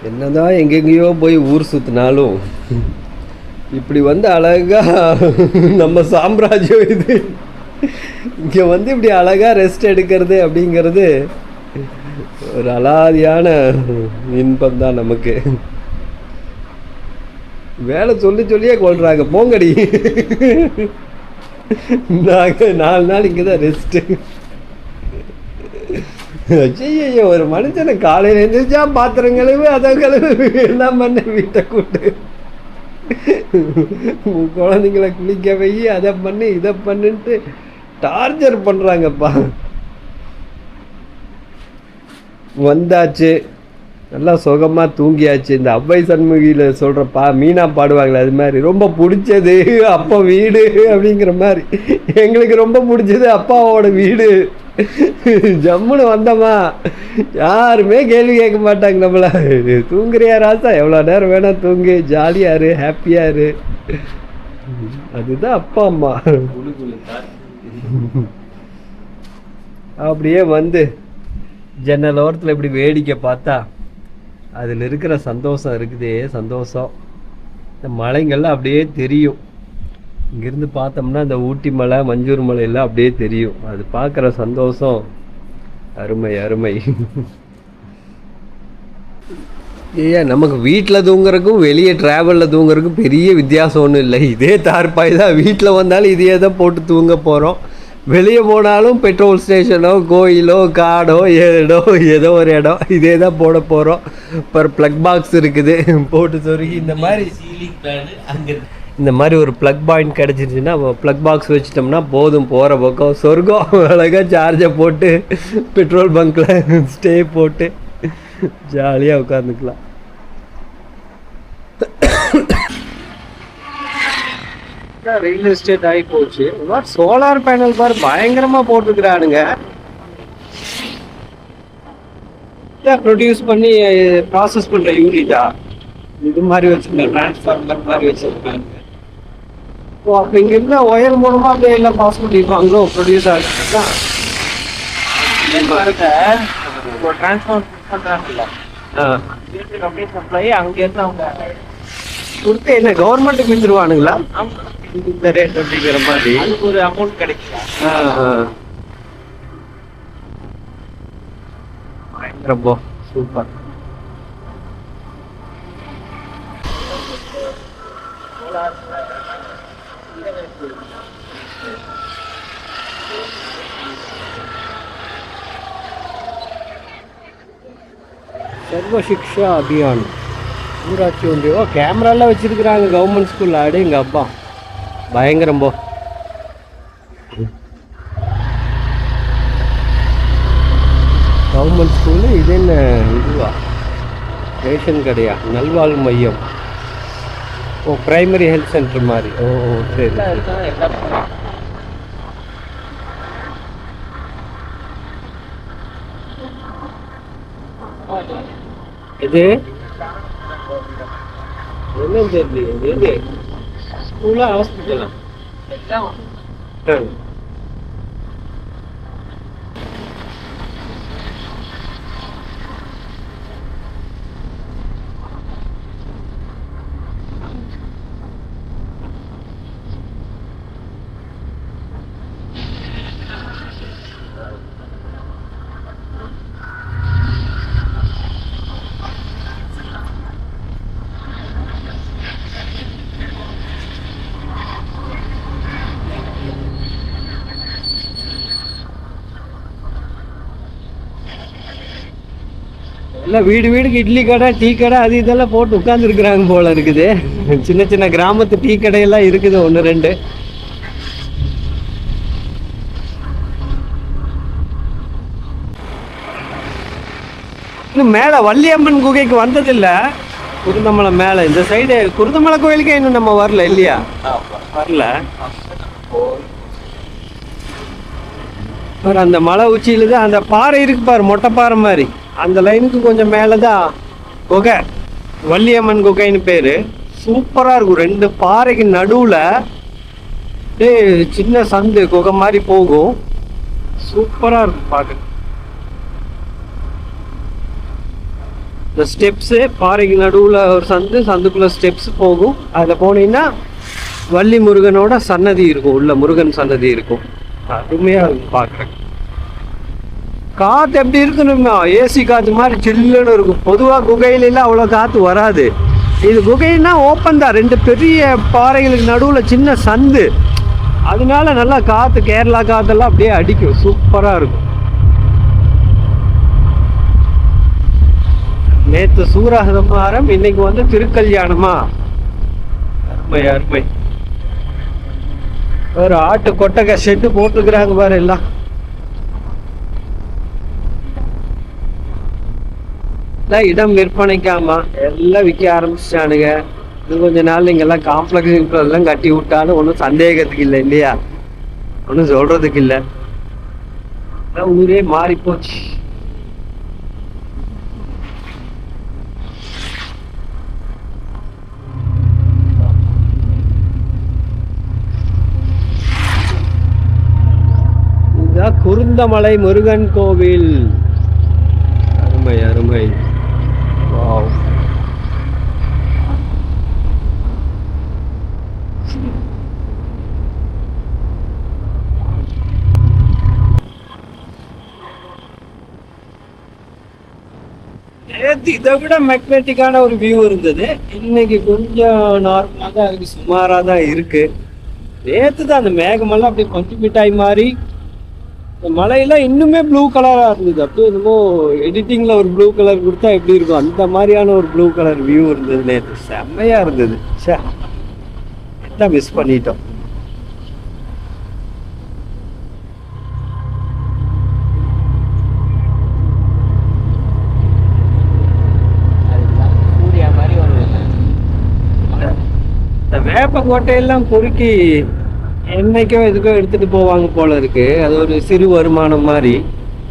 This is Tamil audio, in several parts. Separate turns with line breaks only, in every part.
என்னதான் எங்கெங்கேயோ போய் ஊர் சுற்றினாலும் இப்படி வந்து அழகா நம்ம சாம்ராஜ்யம் இது இங்கே வந்து இப்படி அழகாக ரெஸ்ட் எடுக்கிறது அப்படிங்கிறது ஒரு அலாதியான இன்பம் தான் நமக்கு. வேலை சொல்லி சொல்லியே கொள்றாங்க, போங்கடி. நாங்கள் 4 நாள் இங்கே தான் ரெஸ்ட்டு. ஐயோ, ஒரு மனுஷனை காலையில் எழுந்திரிச்சா பாத்திரம் கழுவு, அதை கழுவு, எல்லாம் பண்ண, வீட்டை கூட்டு, குழந்தைங்களை குளிக்க வை, அதை பண்ணு இதை பண்ணுன்ட்டு டார்ச்சர் பண்ணுறாங்கப்பா. வந்தாச்சு, நல்லா சுகமாக தூங்கியாச்சு. இந்த அவ்வை சண்முகியில் சொல்கிறப்பா மீனா பாடுவாங்களே, அது மாதிரி ரொம்ப பிடிச்சது அப்பா வீடு அப்படிங்கிற மாதிரி எங்களுக்கு ரொம்ப பிடிச்சது அப்பாவோட வீடு. ஜம்முன்னு வந்தோமா, யாருமே கேள்வி கேட்க மாட்டாங்க நம்மள. தூங்குறியா ராசா, எவ்வளோ நேரம் வேணா தூங்கு, ஜாலியாக இரு, ஹாப்பியாக இரு. அதுதான் அப்பா அம்மா. அப்படியே வந்து ஜன்னல் ஓரத்தில் இப்படி வேடிக்கை பார்த்தா அதில் இருக்கிற சந்தோஷம் இருக்குதே, சந்தோஷம். இந்த மலைங்கள்லாம் அப்படியே தெரியும். இங்கேருந்து பார்த்தோம்னா இந்த ஊட்டி மலை, மஞ்சூர் மலையெல்லாம் அப்படியே தெரியும். அது பார்க்குற சந்தோஷம் அருமை அருமை. ஏன் நமக்கு வீட்டில் தூங்குறதுக்கும் வெளியே ட்ராவலில் தூங்குறதுக்கும் பெரிய வித்தியாசம் ஒன்றும் இல்லை. இதே தார்பாய் தான். வீட்டில் வந்தாலும் இதையே தான் போட்டு தூங்க போகிறோம். வெளியே போனாலும் பெட்ரோல் ஸ்டேஷனோ, கோயிலோ, காடோ, ஏதோ ஒரு இடம் இதே தான் போட போகிறோம். பர் ப்ளக் பாக்ஸ் இருக்குது, போட்டு சொருகி இந்த மாதிரி ஒரு ப்ளக் பாயிண்ட் கிடச்சிருச்சுன்னா ப்ளக் பாக்ஸ் வச்சிட்டோம்னா போதும், போகிற பக்கம் சொர்க்கம். அழகாக சார்ஜை போட்டு பெட்ரோல் பங்க்கில் ஸ்டே போட்டு ஜாலியாக உட்காந்துக்கலாம். ரியல் எஸ்டேட் ஆகி போச்சு. சோலார் பேனல் பாரு பயங்கரமா போட்டுக்கிறானுங்க. ப்ரொடியூஸ் பண்ணி ப்ராசஸ் பண்ற யூனிட்டா இது மாதிரி வச்சிருக்காங்க, டிரான்ஸ்ஃபார்மர் மாதிரி வச்சிருக்காங்க. ஸோ அப்போ இங்க இருந்த ஒயர் மூலமா அப்படியே எல்லாம் பாஸ் பண்ணிருப்பாங்களோ, ப்ரொடியூஸ் ஆகுதுன்னா டிரான்ஸ்ஃபார்மர் பண்றாங்கல்ல, அப்படியே சப்ளை அங்கேருந்து அவங்க கொடுத்து என்ன கவர்மெண்ட்டுக்கு வித்துருவானுங்களா இந்த ரேட் அப்படிங்கிற மாதிரி ஒரு அமௌண்ட் கிடைக்கும். ரொம்ப சூப்பர். சர்வ சிக்ஷா அபியான் ஊராட்சி ஒன்றியம் கேமராலாம் வச்சிருக்கிறாங்க கவர்மெண்ட் ஸ்கூல்ல. அடே எங்கள் அப்பா பயங்கரம் போ. கவர்மெண்ட் ஸ்கூலு இது என்ன இதுவா, ரேஷன் கடையா, நல்வாழ்வு மையம், ஓ பிரைமரி ஹெல்த் சென்டர் மாதிரி. ஓ சரி. இது என்னன்னு தெரியல, இது ஸ்கூலா ஹாஸ்பிட்டலா? இல்லை வீடு வீடுக்கு இட்லி கடை, டீ கடை, அது இதெல்லாம் போட்டு உட்காந்துருக்குறாங்க போல இருக்குது. சின்ன சின்ன கிராமத்து டீ கடையெல்லாம் இருக்குது, 1 2. இன்னும் மேலே வள்ளியம்மன் குகைக்கு வந்ததில்லை. குருந்தமலை மேலே இந்த சைடு குருந்தமலை கோயிலுக்கே இன்னும் நம்ம வரல இல்லையா? வரல. அந்த மலை உச்சியில தான் அந்த பாறை இருக்கு பாரு, மொட்டை பாறை மாதிரி. அந்த லைனுக்கு கொஞ்சம் மேலே தான் குகை, வள்ளியம்மன் குகைன்னு பேர். சூப்பராக இருக்கும். 2 பாறைக்கு நடுவில் சின்ன சந்து குகை மாதிரி போகும். சூப்பராக இருக்கும் பார்க்க. இந்த ஸ்டெப்ஸு பாறைக்கு நடுவில் ஒரு சந்துக்குள்ளே ஸ்டெப்ஸ் போகும். அதில் போனீங்கன்னா வள்ளி முருகனோட சன்னதி இருக்கும், உள்ள முருகன் சன்னதி இருக்கும். அருமையாக இருக்கும் பார்க்குறேன். காற்று எப்படி இருக்குன்னா ஏசி காற்று மாதிரி சில்லுன்னு இருக்கும். பொதுவாக குகையிலலாம் அவ்வளோ காற்று வராது. இது குகைன்னா ஓப்பன் தான், 2 பெரிய பாறைகளுக்கு நடுவில் சின்ன சந்து, அதனால நல்லா காற்று கேரளா காற்றெல்லாம் அப்படியே அடிக்கும், சூப்பராக இருக்கும். நேற்று சூரசம்ஹாரம், இன்னைக்கு வந்து திருக்கல்யாணமா. அருமை அருமை. ஒரு ஆட்டு கொட்டகை ஷெட்டு போட்டுக்கிறாங்க பாரு எல்லாம். இடம் விற்பனைக்காமா எல்லாம் விற்க ஆரம்பிச்சிட்டானுங்க. இது கொஞ்ச நாள் இங்கெல்லாம் காம்ப்ளெக்ஸ் எல்லாம் கட்டி விட்டாலும் ஒன்றும் சந்தேகத்துக்கு இல்லை இல்லையா, ஒன்றும் சொல்றதுக்கு இல்லை. ஊரே மாறி போச்சு. இதுதான் குருந்தமலை முருகன் கோவில். அருமை அருமை. வாவ். இதை விட மேக்னெட்டிக்கான ஒரு வியூ இருந்தது. இன்னைக்கு கொஞ்சம் நார்மலாக தான் இருக்கு, சுமாராக தான் இருக்கு. நேற்று தான் அந்த மேகமெல்லாம் அப்படியே கொஞ்சம் மிட்டாய் மாதிரி, இந்த மலையெல்லாம் இன்னுமே ப்ளூ கலராக இருந்தது. அப்படியே என்னமோ எடிட்டிங்கில் ஒரு ப்ளூ கலர் கொடுத்தா எப்படி இருக்கும் அந்த மாதிரியான ஒரு ப்ளூ கலர் வியூ இருந்தது நேற்று. செம்மையாக இருந்தது. சே, எல்லாம் மிஸ் பண்ணிட்டோம். இந்த வேப்பக்கோட்டையெல்லாம் பொறுக்கி என்னைக்கோ எதுக்கோ எடுத்துட்டு போவாங்க போல இருக்கு. அது ஒரு சிறு வருமானம் மாதிரி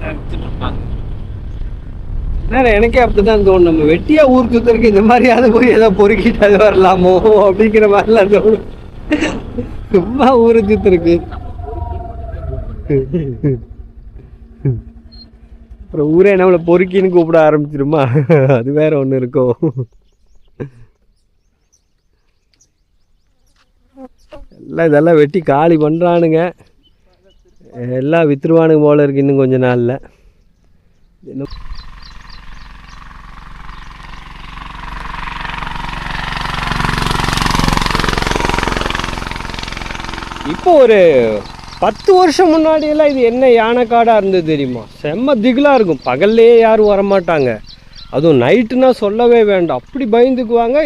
எடுத்துட்டு இருப்பாங்க. எனக்கே அப்படிதான் தோணும், நம்ம வெட்டியா ஊர் சுத்தருக்கு இந்த மாதிரியாவது போய் ஏதோ பொறுக்கிட்டு அது வரலாமோ அப்படிங்கிற மாதிரிலாம் தோணும். சும்மா ஊரை சுத்தருக்கு அப்புறம் ஊரே நம்மளை பொறுக்கின்னு கூப்பிட ஆரம்பிச்சிருமா, அது வேற ஒன்று இருக்கும். எல்லாம் இதெல்லாம் வெட்டி காலி பண்ணுறானுங்க, எல்லாம் விற்றுருவானுங்க போல இருக்கு இன்னும் கொஞ்ச நாளில். இப்போ ஒரு 10 வருஷம் முன்னாடியெல்லாம் இது என்ன யானைக்காடாக இருந்தது தெரியுமா? செம்ம திகிலாக இருக்கும். பகல்லையே யாரும் வரமாட்டாங்க, அதுவும் நைட்டுனா சொல்லவே வேண்டாம், அப்படி பயந்துக்குவாங்க.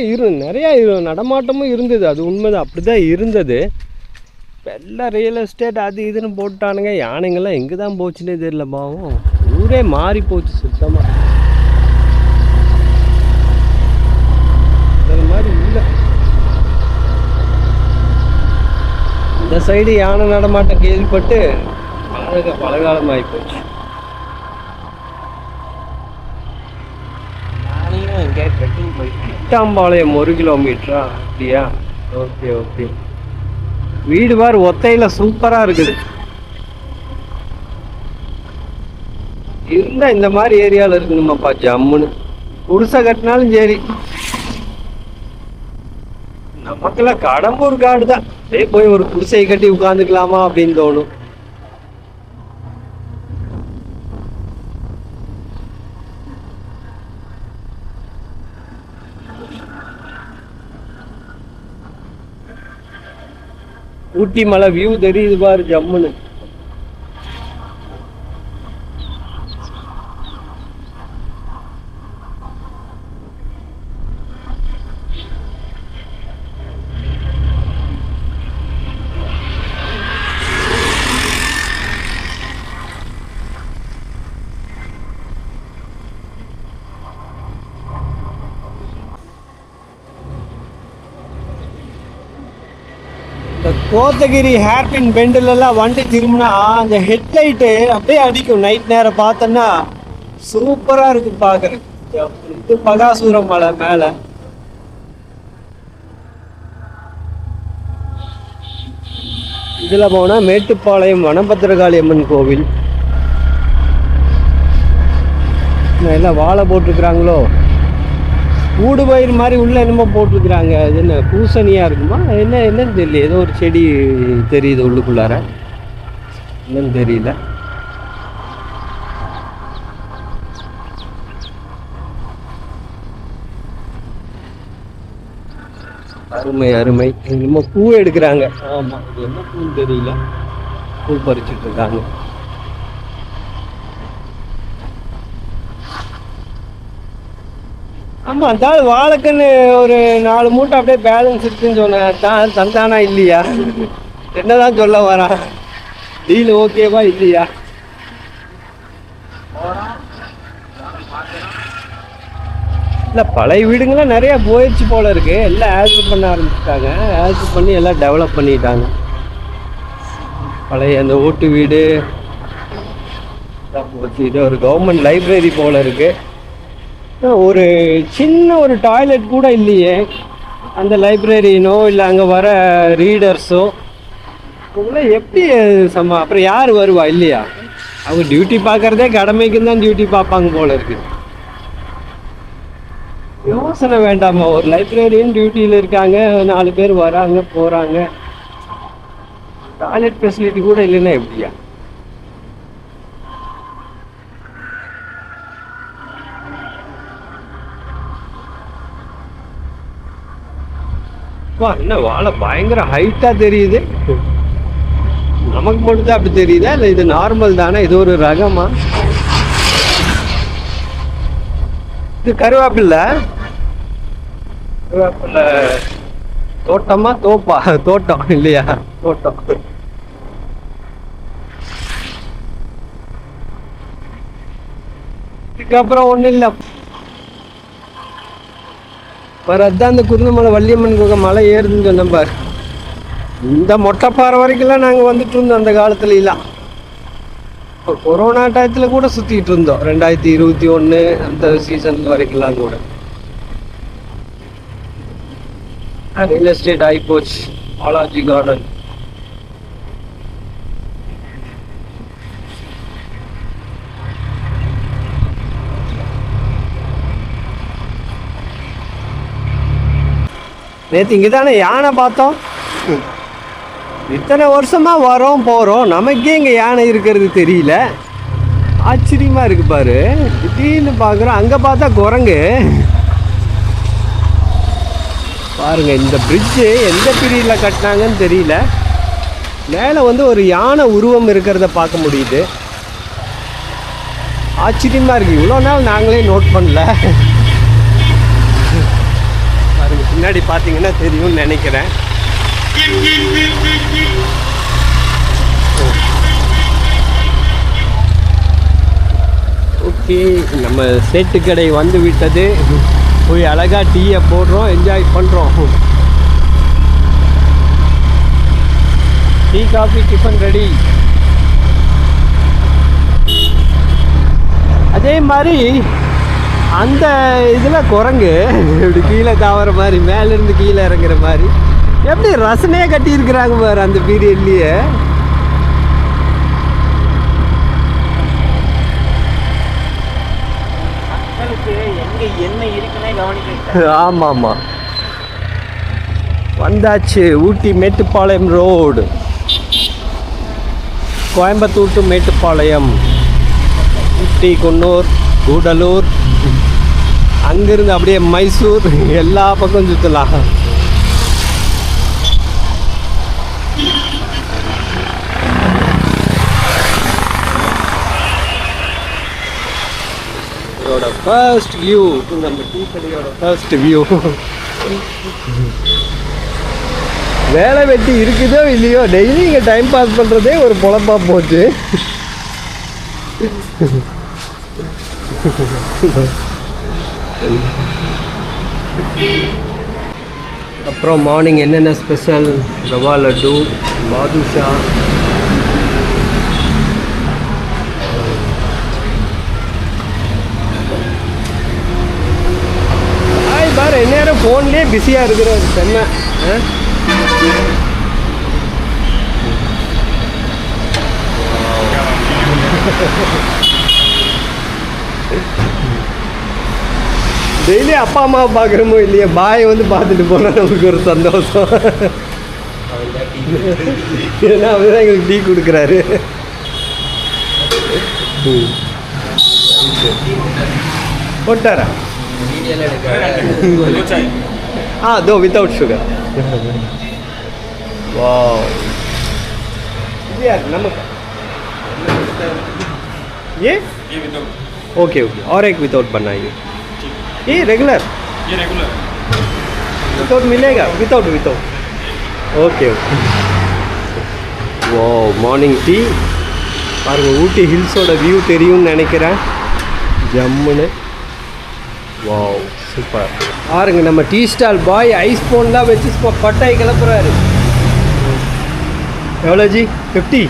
நிறையா நடமாட்டமும் இருந்தது, அது உண்மைதான், அப்படி தான் இருந்தது. எல்லாம் ரியல் எஸ்டேட் அது இதுன்னு போட்டானுங்க. யானைங்கள்லாம் எங்கே தான் போச்சுன்னே தெரியல. பாவம், ஊரே மாறி போச்சு சுத்தமாக. அது மாதிரி இல்லை. இந்த சைடு யானை நடமாட்டம் கேள்விப்பட்டு பலகாலம் ஆகி போச்சு. கிட்டாம்பாளையம் 1 கிலோமீட்டரா? அப்படியா? Okay okay. வீடு பாரு ஒத்தையில சூப்பரா இருக்குது. இருந்தா இந்த மாதிரி ஏரியாவில் இருக்கணுமாப்பா ஜம்முன்னு. குடிசை கட்டினாலும் சரி. நமக்கெல்லாம் கடம்பூர் காடு தான், போய் ஒரு குடிசை கட்டி உட்காந்துக்கலாமா அப்படின்னு தோணும். ஊட்டி மலை வியூ தெரியுது பாரு ஜம்முன்னு. இந்த கோத்தகிரி ஹேர்பின் பெண்டிலெல்லாம் வண்டி திரும்பினா அந்த ஹெட்லைட்டு அப்படியே அடிக்கும். நைட் நேரம் பார்த்தோன்னா சூப்பராக இருக்கு பார்க்குறேன். இது பகாசூரம் மலை மேலே. இதில் போனால் மேட்டுப்பாளையம் வனபத்திரகாளி அம்மன் கோவில். எல்லாம் வாழை போட்டிருக்கிறாங்களோ கூடு பயிர் மாதிரி உள்ள என்னமோ போட்டிருக்கிறாங்க. அது என்ன பூசணியா இருக்குமா என்னன்னு தெரியல. ஏதோ ஒரு செடி தெரியுது உள்ளுக்குள்ளார, என்னன்னு தெரியல. அருமை அருமை. என்னமோ பூ எடுக்கிறாங்க. ஆமா, இது என்ன பூன்னு தெரியல. பூ பறிச்சுட்டு இருக்காங்க. ஆமா, அதாவது வாழைக்கன்னு ஒரு 4 மூட்டை அப்படியே பேலன்ஸ் இருக்குன்னு சொன்னேன். தந்தானா இல்லையா? என்னதான் சொல்ல வரா? டீல் ஓகேவா இல்லையா? இல்லை, பழைய வீடுங்களாம் நிறையா போயிடுச்சு போல இருக்கு. எல்லாம் ஆல்ட்ரு பண்ண ஆரம்பிச்சிட்டாங்க. ஆல்ட்ரு பண்ணி எல்லாம் டெவலப் பண்ணிட்டாங்க. பழைய அந்த ஓட்டு வீடு போச்சு. இது ஒரு கவர்மெண்ட் லைப்ரரி போல இருக்கு. ஒரு சின்ன ஒரு டாய்லெட் கூட இல்லையே அந்த லைப்ரரினோ, இல்லை அங்கே வர ரீடர்ஸோ. உங்களை எப்படி அப்புறம் யார் வருவா இல்லையா? அவங்க டியூட்டி பார்க்குறதே கடமைக்கு தான் டியூட்டி பார்ப்பாங்க போல இருக்கு. யோசனை வேண்டாமா? ஒரு லைப்ரரியன் டியூட்டியில் இருக்காங்க, 4 பேர் வராங்க போகிறாங்க. டாய்லெட் ஃபெசிலிட்டி கூட இல்லைன்னா எப்படியா? என்ன வாழை பயங்கர ஹைட்டா தெரியுது. நமக்கு மட்டும் தான் அப்படி தெரியுதா, இல்லை இது நார்மல் தானே? இது ஒரு ரகமா? இது கருவேப்பில்லை தோட்டமா தோப்பா? தோட்டம் இல்லையா? தோட்டம். இதுக்கப்புறம் ஒன்றும் இல்லை. பாரு, அதுதான் இந்த குருந்தமலை வள்ளியம்மன் குகை மலை ஏறுதுன்னு சொன்னேன் பாரு. இந்த மொட்டைப்பாறை வரைக்கும்லாம் நாங்கள் வந்துட்டு இருந்தோம் அந்த காலத்துல எல்லாம். இப்போ கொரோனா டயத்தில் கூட சுற்றிட்டு இருந்தோம். 2021 அந்த சீசன் வரைக்கும்லாம் கூட. ரியல் எஸ்டேட் ஆகி போச்சு. பாலாஜி கார்டன். நேற்று இங்கே தானே யானை பார்த்தோம். இத்தனை வருஷமா வரோம் போகிறோம், நமக்கே இங்கே யானை இருக்கிறது தெரியல. ஆச்சரியமாக இருக்கு பாரு. திடீர்னு பார்க்குறோம், அங்கே பார்த்தா குரங்கு. பாருங்க, இந்த பிரிட்ஜு எந்த பீரியடில் கட்டினாங்கன்னு தெரியல. மேலே வந்து ஒரு யானை உருவம் இருக்கிறத பார்க்க முடியுது. ஆச்சரியமாக இருக்குது. இவ்வளோ நாள் நாங்களே நோட் பண்ணல. பாருங்க, பின்னாடி பார்த்தீங்கன்னா தெரியும்னு நினைக்கிறேன். ஓகே, நம்ம சேட்டுக்கடை வந்து விட்டது. போய் அழகாக டீயை போடுறோம், என்ஜாய் பண்ணுறோம். Tea coffee tiffin ready. அதே மாதிரி அந்த இதில் குரங்கு இப்படி கீழே தாவற மாதிரி, மேலேருந்து கீழே இறங்குற மாதிரி எப்படி ரசனையே கட்டியிருக்கிறாங்க பாரு அந்த பீரியட்லேயே. ஆமாம் ஆமாம், வந்தாச்சு. ஊட்டி மேட்டுப்பாளையம் ரோடு, கோயம்புத்தூர் டு மேட்டுப்பாளையம், ஊட்டி, குன்னூர், கூடலூர், அங்கிருந்து அப்படியே மைசூர், எல்லா பக்கம் சுற்றலாம். இதோட ஃபர்ஸ்ட் வியூ, நம்ம டீ கடையோட ஃபர்ஸ்ட் வியூ. வேலை வெட்டி இருக்குதோ இல்லையோ, டெய்லி இங்கே டைம் பாஸ் பண்ணுறதே ஒரு பொழப்பா போச்சு. அப்புறம் மார்னிங் என்னென்ன ஸ்பெஷல்? ரவா லட்டு, பாதுஷா, பாரு எந்நேரம் ஃபோன்லேயே பிஸியாக இருக்கிறாரு. சென்னை டெய்லி அப்பா அம்மாவை பார்க்குறோமோ இல்லையா, பாயை வந்து பார்த்துட்டு போனால் நமக்கு ஒரு சந்தோஷம். ஏன்னா அவர் தான் எங்களுக்கு டீ கொடுக்குறாரு. போட்டாரா? दो विदाउट शुगर. वाह यार नमक ये विदाउट. ओके ओके और एक विदाउट बनाइए. ये रेगुलर विदाउट मिलेगा. Without okay okay. वाह மார்னிங் டீ பாருங்க. ஊட்டி ஹில்ஸோட வியூ தெரியும்னு நினைக்கிறேன். ஜம்முன்னு. Wow super. பாருங்க நம்ம டீ ஸ்டால் பாய் ஐஸ் போன்லாம் வச்சு பட்டாய் கிளப்புறாரு. எவ்வளோ ஜி? 50.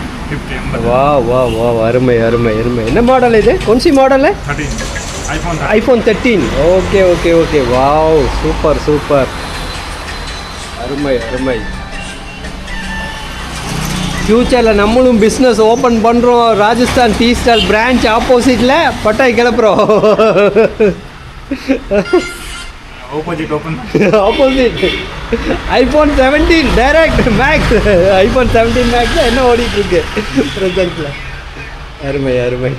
வா வா வா அருமை அருமை அருமை. என்ன மாடல் இது? கொன்சி model? iPhone 13. Okay okay okay. Wow super super. அருமை அருமை. ஃப்யூச்சரில் நம்மளும் பிஸ்னஸ் ஓப்பன் பண்ணுறோம். ராஜஸ்தான் டீ ஸ்டால் பிரான்ச் ஆப்போசிட்டில் பட்டாய் கிளப்புறோம். Opposite iPhone 17 direct max. iPhone 17 மேக்ஸில் என்ன ஓடிட்டு இருக்கு ப்ரெசென்ட்டில். அருமை அருமை.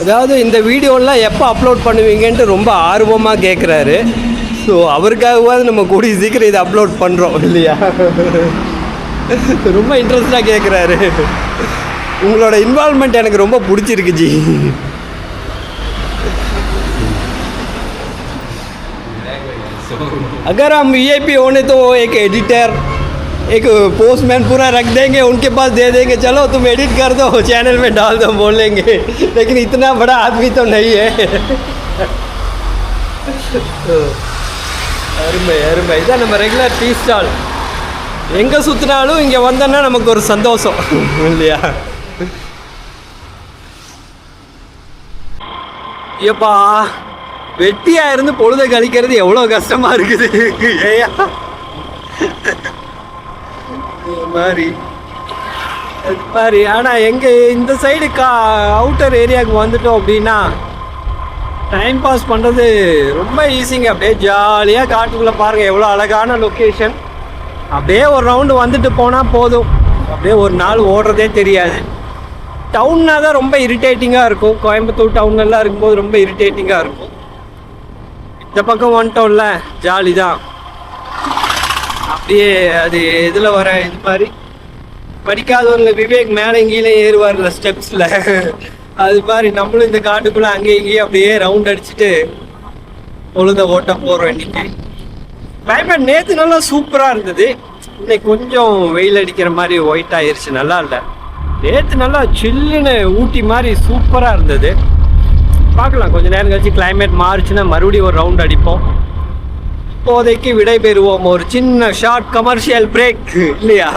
அதாவது இந்த வீடியோலாம் எப்போ அப்லோட் பண்ணுவீங்கன்ட்டு ரொம்ப ஆர்வமாக கேட்குறாரு. ஸோ அவருக்காகவாது நம்ம கூடிய சீக்கிரம் இதை அப்லோட் பண்ணுறோம் இல்லையா? ரொம்ப இன்ட்ரெஸ்டாக கேட்குறாரு. உங்களோட இன்வால்மெண்ட் எனக்கு ரொம்ப பிடிச்சிருக்கு ஜி. अगर हम VIP होने तो एक एडिटर एक पोस्टमैन पूरा रख देंगे, उनके पास दे देंगे, चलो तुम एडिट कर दो चैनल में डाल दो बोलेंगे. लेकिन इतना बड़ा आदमी तो नहीं है. அருமை அருமை. இதான் நம்ம ரெகுலர் டீ ஸ்டால். எங்கே சுற்றினாலும் இங்கே வந்தோன்னா நமக்கு ஒரு சந்தோஷம் இல்லையா? ஏப்பா வெட்டியாக இருந்து பொழுதை கழிக்கிறது எவ்வளோ கஷ்டமாக இருக்குது ஏயா மாதிரி மாதிரி. ஆனால் எங்கள் இந்த சைடு அவுட்டர் ஏரியாவுக்கு வந்துட்டோம் அப்படின்னா டைம் பாஸ் பண்ணுறது ரொம்ப ஈஸிங்க. அப்படியே ஜாலியாக காட்டுக்குள்ளே பாருங்கள் எவ்வளோ அழகான லொக்கேஷன். அப்படியே ஒரு ரவுண்டு வந்துட்டு போனால் போதும். அப்படியே ஒரு நாள் ஓடுறதே தெரியாது. டவுன்னா தான் ரொம்ப இரிட்டேட்டிங்காக இருக்கும். கோயம்புத்தூர் டவுன்லாம் இருக்கும்போது ரொம்ப இரிட்டேட்டிங்காக இருக்கும். இந்த பக்கம் வந்துட்டோம்ல ஜாலி தான். அப்படியே அது இதில் வர இது மாதிரி படிக்காதவங்க விவேக் மேலே கீழே ஏறுவார்ல ஸ்டெப்ஸில், அது மாதிரி நம்மளும் இந்த காட்டுக்குள்ளே அங்கேயும் இங்கேயும் அப்படியே ரவுண்ட் அடிச்சுட்டு பொழுத ஓட்ட போகிறோம். இன்னைக்கு கிளைமேட் நேற்று நல்லா சூப்பராக இருந்தது. இன்னைக்கு கொஞ்சம் வெயில் அடிக்கிற மாதிரி ஒயிட் ஆயிடுச்சு. நல்லா இல்லை. நேற்று நல்லா சில்லுன்னு ஊட்டி மாதிரி சூப்பராக இருந்தது. பார்க்கலாம் கொஞ்சம் நேரம் கழிச்சு கிளைமேட் மாறுச்சுன்னா மறுபடியும் ஒரு ரவுண்ட் அடிப்போம். இப்போதைக்கு விடை பெறுவோம். ஒரு சின்ன ஷார்ட் கமர்ஷியல் பிரேக் இல்லையா?